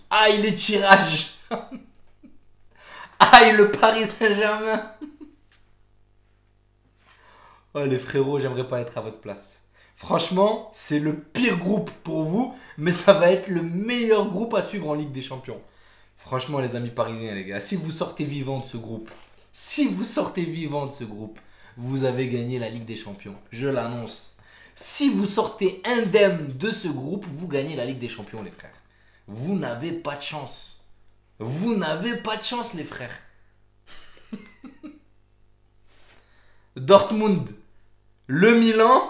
Aïe, les tirages. Aïe, le Paris Saint-Germain. Oh, les frérots, j'aimerais pas être à votre place. Franchement, c'est le pire groupe pour vous, mais ça va être le meilleur groupe à suivre en Ligue des Champions. Franchement, les amis parisiens, les gars, si vous sortez vivant de ce groupe, si vous sortez vivant de ce groupe, vous avez gagné la Ligue des Champions. Je l'annonce. Si vous sortez indemne de ce groupe, vous gagnez la Ligue des Champions, les frères. Vous n'avez pas de chance. Vous n'avez pas de chance, les frères. Dortmund, le Milan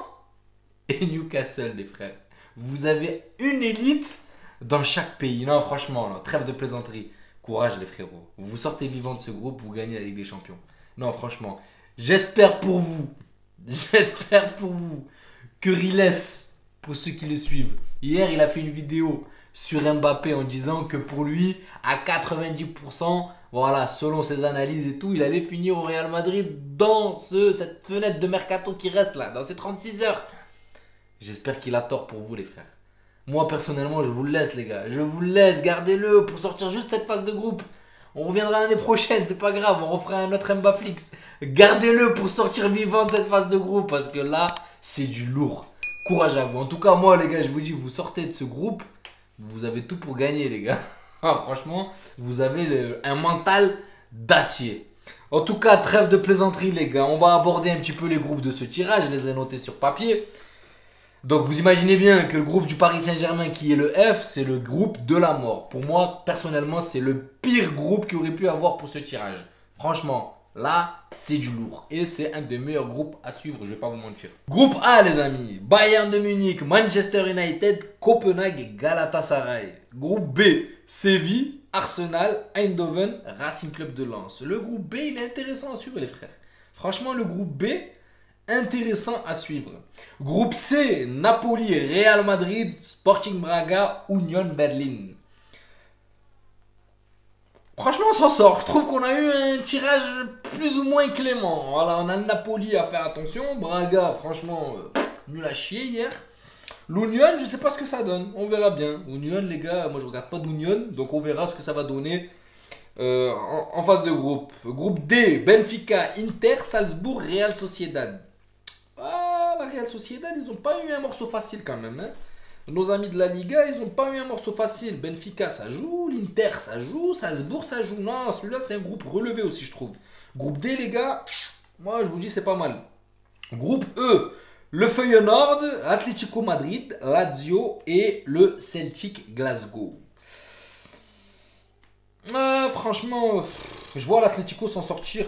et Newcastle, les frères. Vous avez une élite dans chaque pays. Non, franchement, là, trêve de plaisanterie. Courage, les frérots. Vous sortez vivant de ce groupe, vous gagnez la Ligue des Champions. Non, franchement, j'espère pour vous, que Riles, pour ceux qui le suivent, hier, il a fait une vidéo sur Mbappé en disant que pour lui, à 90%, voilà, selon ses analyses et tout, il allait finir au Real Madrid dans cette fenêtre de mercato qui reste là, dans ces 36 heures. J'espère qu'il a tort pour vous, les frères. Moi, personnellement, je vous le laisse, les gars. Je vous le laisse, gardez-le pour sortir juste cette phase de groupe. On reviendra l'année prochaine, c'est pas grave, on refera un autre Mbaflix. Gardez-le pour sortir vivant de cette phase de groupe, parce que là, c'est du lourd. Courage à vous. En tout cas, moi, les gars, je vous dis, vous sortez de ce groupe, vous avez tout pour gagner, les gars. Franchement, vous avez un mental d'acier. En tout cas, trêve de plaisanterie, les gars. On va aborder un petit peu les groupes de ce tirage. Je les ai notés sur papier. Donc, vous imaginez bien que le groupe du Paris Saint-Germain, qui est le F, c'est le groupe de la mort. Pour moi, personnellement, c'est le pire groupe qu'il aurait pu avoir pour ce tirage. Franchement, là, c'est du lourd. Et c'est un des meilleurs groupes à suivre, je vais pas vous mentir. Groupe A, les amis. Bayern de Munich, Manchester United, Copenhague et Galatasaray. Groupe B, Séville, Arsenal, Eindhoven, Racing Club de Lens. Le groupe B, il est intéressant à suivre, les frères. Franchement, le groupe B, intéressant à suivre. Groupe C, Napoli, Real Madrid, Sporting Braga, Union Berlin. Franchement, on s'en sort. Je trouve qu'on a eu un tirage plus ou moins clément. Voilà, on a le Napoli à faire attention. Braga, franchement, nul à chier hier. L'Union, je sais pas ce que ça donne. On verra bien. Union, les gars, moi je regarde pas d'Union. Donc on verra ce que ça va donner en phase de groupe. Groupe D, Benfica, Inter, Salzbourg, Real Sociedad. Ah, la Real Sociedad, ils ont pas eu un morceau facile quand même. Hein. Nos amis de la Liga, ils ont pas eu un morceau facile. Benfica, ça joue. L'Inter, ça joue. Salzbourg, ça joue. Non, celui-là, c'est un groupe relevé aussi, je trouve. Groupe D, les gars, moi, je vous dis, c'est pas mal. Groupe E, le Feyenoord, Atlético Madrid, Lazio et le Celtic Glasgow. Franchement, je vois l'Atlético s'en sortir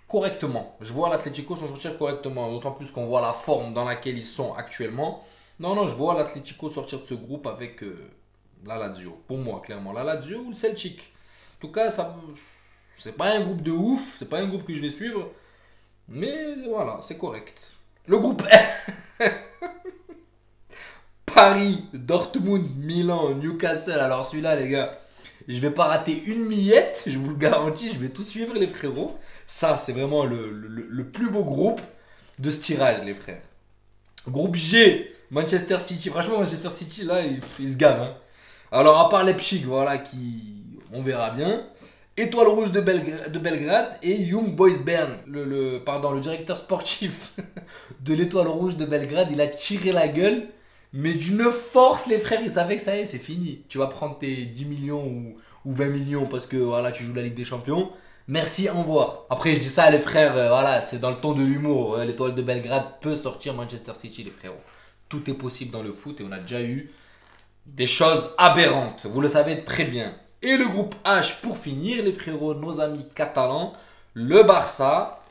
correctement. Je vois l'Atlético s'en sortir correctement. D'autant plus qu'on voit la forme dans laquelle ils sont actuellement. Non, je vois l'Atlético sortir de ce groupe avec la Lazio. Pour moi, clairement. La Lazio ou le Celtic. En tout cas, ça, c'est pas un groupe de ouf. C'est pas un groupe que je vais suivre. Mais voilà, c'est correct. Le groupe Paris, Dortmund, Milan, Newcastle. Alors celui-là, les gars, je vais pas rater une miette. Je vous le garantis, je vais tout suivre, les frérots. Ça, c'est vraiment le plus beau groupe de ce tirage, les frères. Groupe G, Manchester City. Franchement, Manchester City, là, il se gave. Hein. Alors, à part Leipzig, voilà, on verra bien. Étoile Rouge de Belgrade et Young Boys Bern. Le directeur sportif de l'Étoile Rouge de Belgrade, il a tiré la gueule. Mais d'une force, les frères, ils savaient que ça y est, c'est fini. Tu vas prendre tes 10 millions ou 20 millions parce que voilà, tu joues la Ligue des Champions. Merci, au revoir. Après, je dis ça, les frères, voilà, c'est dans le ton de l'humour. L'Étoile de Belgrade peut sortir Manchester City, les frérots. Tout est possible dans le foot et on a déjà eu des choses aberrantes. Vous le savez très bien. Et le groupe H pour finir, les frérots, nos amis catalans. Le Barça,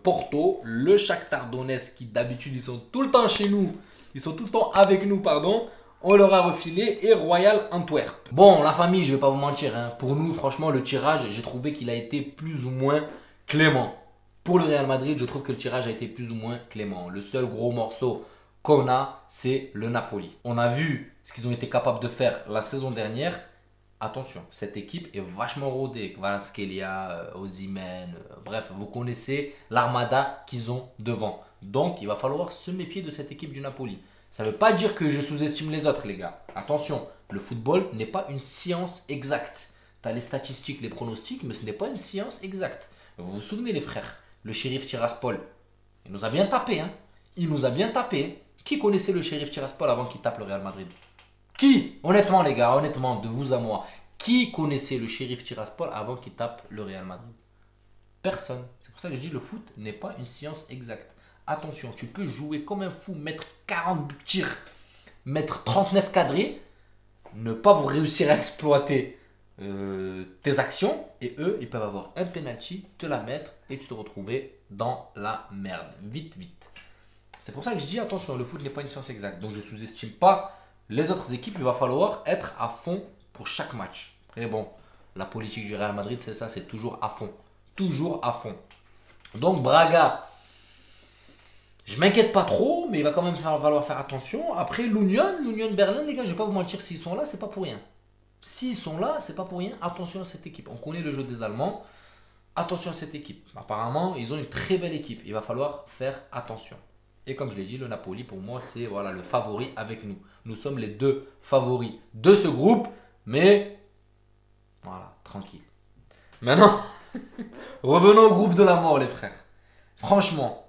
Porto, le Shakhtar Donetsk qui d'habitude ils sont tout le temps chez nous. Ils sont tout le temps avec nous, pardon. On leur a refilé et Royal Antwerp. Bon, la famille, je vais pas vous mentir. Hein. Pour nous, franchement, le tirage, j'ai trouvé qu'il a été plus ou moins clément. Pour le Real Madrid, je trouve que le tirage a été plus ou moins clément. Le seul gros morceau qu'on a, c'est le Napoli. On a vu ce qu'ils ont été capables de faire la saison dernière. Attention, cette équipe est vachement rodée. Kvaratskhelia, Osimhen, bref, vous connaissez l'armada qu'ils ont devant. Donc, il va falloir se méfier de cette équipe du Napoli. Ça ne veut pas dire que je sous-estime les autres, les gars. Attention, le football n'est pas une science exacte. Tu as les statistiques, les pronostics, mais ce n'est pas une science exacte. Vous vous souvenez, les frères, le shérif Tiraspol, il nous a bien tapé, hein. Il nous a bien tapé. Qui connaissait le shérif Tiraspol avant qu'il tape le Real Madrid? Qui? Honnêtement, les gars, honnêtement, de vous à moi, qui connaissait le shérif Tiraspol avant qu'il tape le Real Madrid? Personne. C'est pour ça que je dis le foot n'est pas une science exacte. Attention, tu peux jouer comme un fou, mettre 40 tirs, mettre 39 cadrés, ne pas vous réussir à exploiter tes actions, et eux, ils peuvent avoir un penalty, te la mettre et tu te retrouver dans la merde. Vite, vite. C'est pour ça que je dis attention, le foot n'est pas une science exacte. Donc je ne sous-estime pas les autres équipes. Il va falloir être à fond pour chaque match. Après bon, la politique du Real Madrid, c'est ça, c'est toujours à fond. Toujours à fond. Donc Braga, je m'inquiète pas trop, mais il va quand même falloir faire attention. Après l'Union Berlin, les gars, je ne vais pas vous mentir, s'ils sont là, c'est pas pour rien. S'ils sont là, c'est pas pour rien. Attention à cette équipe. On connaît le jeu des Allemands. Attention à cette équipe. Apparemment, ils ont une très belle équipe. Il va falloir faire attention. Et comme je l'ai dit, le Napoli, pour moi, c'est voilà, le favori avec nous. Nous sommes les deux favoris de ce groupe. Mais, voilà, tranquille. Maintenant, revenons au groupe de la mort, les frères. Franchement,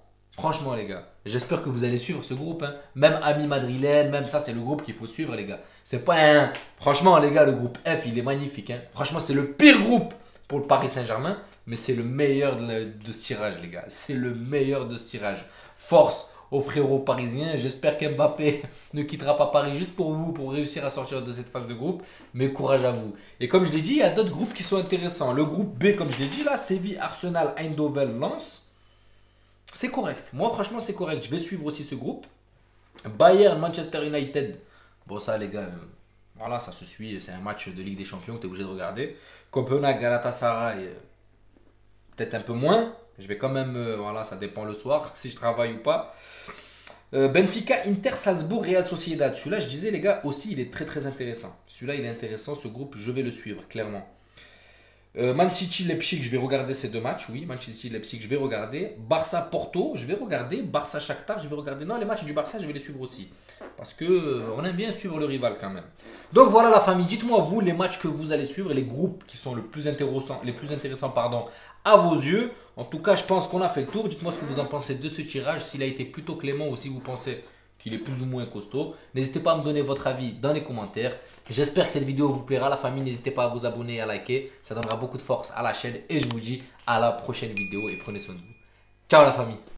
les gars, j'espère que vous allez suivre ce groupe. Hein. Même Ami Madrilène, même ça, c'est le groupe qu'il faut suivre, les gars. C'est pas un... Franchement, les gars, le groupe F, il est magnifique. Hein. Franchement, c'est le pire groupe pour le Paris Saint-Germain. Mais c'est le meilleur de ce tirage, les gars. C'est le meilleur de ce tirage. Force aux frérots parisiens. J'espère qu'Mbappé ne quittera pas Paris juste pour vous, pour réussir à sortir de cette phase de groupe. Mais courage à vous. Et comme je l'ai dit, il y a d'autres groupes qui sont intéressants. Le groupe B, comme je l'ai dit, là, Séville, Arsenal, Eindhoven, Lens. C'est correct. Moi, franchement, c'est correct. Je vais suivre aussi ce groupe. Bayern, Manchester United. Bon, ça, les gars, voilà, ça se suit. C'est un match de Ligue des Champions que tu es obligé de regarder. Copenhague, Galatasaray, peut-être un peu moins. Je vais quand même, voilà, ça dépend le soir, si je travaille ou pas. Benfica, Inter, Salzbourg, Real Sociedad. Celui-là, je disais, les gars, aussi, il est très très intéressant. Celui-là, il est intéressant. Ce groupe, je vais le suivre, clairement. Man City, Leipzig, je vais regarder ces deux matchs. Oui, Man City, Leipzig, je vais regarder. Barça, Porto, je vais regarder. Barça, Shakhtar, je vais regarder. Non, les matchs du Barça, je vais les suivre aussi. Parce que on aime bien suivre le rival quand même. Donc voilà la famille. Dites-moi, vous, les matchs que vous allez suivre, les groupes qui sont les plus intéressants pardon, à vos yeux. En tout cas, je pense qu'on a fait le tour. Dites-moi ce que vous en pensez de ce tirage. S'il a été plutôt clément ou si vous pensez qu'il est plus ou moins costaud. N'hésitez pas à me donner votre avis dans les commentaires. J'espère que cette vidéo vous plaira. La famille, n'hésitez pas à vous abonner et à liker. Ça donnera beaucoup de force à la chaîne. Et je vous dis à la prochaine vidéo et prenez soin de vous. Ciao la famille.